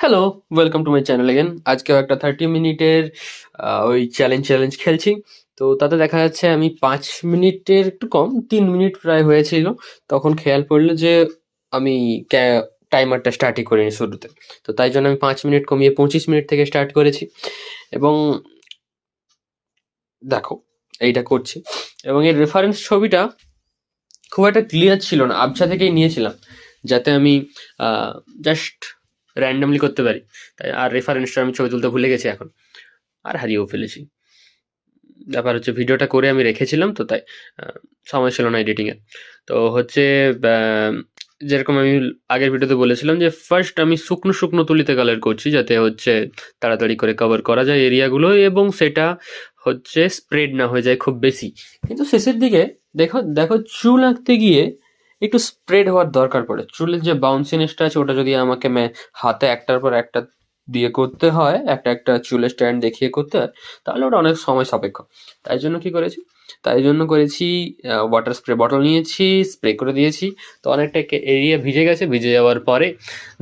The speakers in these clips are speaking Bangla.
Hello, welcome to my channel again. আজকেও একটা 30 মিনিটের ওই চ্যালেঞ্জ খেলছি। তো তাতে দেখা যাচ্ছে আমি 5 মিনিটের একটু কম 3 মিনিট প্রায় হয়েছিল। তখন খেয়াল পড়লো যে আমি টাইমারটা স্টার্টই করিনি শুরুতে। তো তাই জন্য আমি 5 মিনিট কমিয়ে 25 মিনিট থেকে স্টার্ট করেছি এবং দেখো এইটা করছি। এবং এর রেফারেন্স ছবিটা খুব একটা ক্লিয়ার ছিল না, আবছা থেকেই নিয়েছিলাম যাতে আমি জাস্ট র্যান্ডমলি করতে পারি। তাই আর রেফারেন্সটা আমি ছবি তুলতে ভুলে গেছি এখন, আর হারিয়েও ফেলেছি। ব্যাপার হচ্ছে ভিডিওটা করে আমি রেখেছিলাম, তো তাই সময় ছিল না এডিটিংয়ে। তো হচ্ছে যেরকম আমি আগের ভিডিওতে বলেছিলাম যে ফার্স্ট আমি শুকনো শুকনো তুলিতে কালার করছি যাতে হচ্ছে তাড়াতাড়ি করে কভার করা যায় এরিয়াগুলো এবং সেটা হচ্ছে স্প্রেড না হয়ে যায় খুব বেশি। কিন্তু শেষের দিকে দেখো দেখো চুল আঁকতে গিয়ে একটু স্প্রেড হওয়ার দরকার পড়ে। চুলের যে বাউন্সিনেসটা আছে ওটা যদি আমাকে হাতে একটার পর একটা দিয়ে করতে হয়, একটা একটা চুলের স্ট্যান্ড দেখিয়ে করতে হয়, তাহলে ওটা অনেক সময় সাপেক্ষ। তাই জন্য কি করেছি, তাই জন্য করেছি ওয়াটার স্প্রে বটল নিয়েছি, স্প্রে করে দিয়েছি। তো অনেকটা এরিয়া ভিজে গেছে, ভিজে যাওয়ার পরে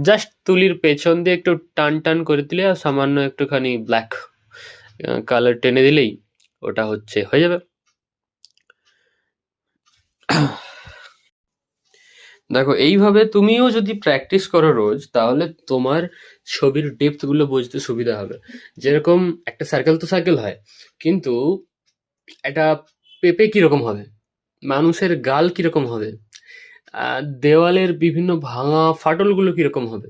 জাস্ট তুলির পেছন দিয়ে একটু টান টান করে দিলে আর সামান্য একটুখানি ব্ল্যাক কালার টেনে দিলেই ওটা হচ্ছে হয়ে যাবে। দেখো এইভাবে তুমিও যদি প্র্যাকটিস করো রোজ, তাহলে তোমার ছবির ডেপথ গুলো বুঝতে সুবিধা হবে। যেরকম একটা সার্কেল তো সার্কেল হয়, কিন্তু একটা পেঁপে কিরকম হবে, মানুষের গাল কিরকম হবে, দেওয়ালের বিভিন্ন ভাঙা ফাটলগুলো কিরকম হবে,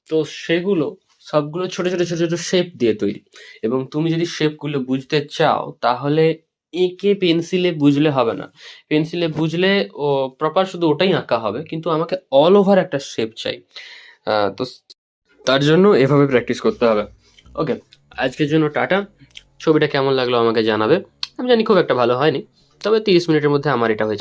তো সেগুলো সবগুলো ছোট ছোট ছোট ছোট শেপ দিয়ে তৈরি। এবং তুমি যদি শেপগুলো বুঝতে চাও তাহলে এঁকে পেন্সিলে বুঝলে হবে না। পেন্সিলে বুঝলে ও প্রপার শুধু ওটাই আঁকা হবে, কিন্তু আমাকে অল ওভার একটা শেপ চাই। তো তার জন্য এভাবে প্র্যাকটিস করতে হবে। ওকে, আজকের জন্য টাটা। ছবিটা কেমন লাগলো আমাকে জানাবে। আমি জানি খুব একটা ভালো হয়নি, তবে 30 মিনিটের মধ্যে আমার এটা হয়েছে।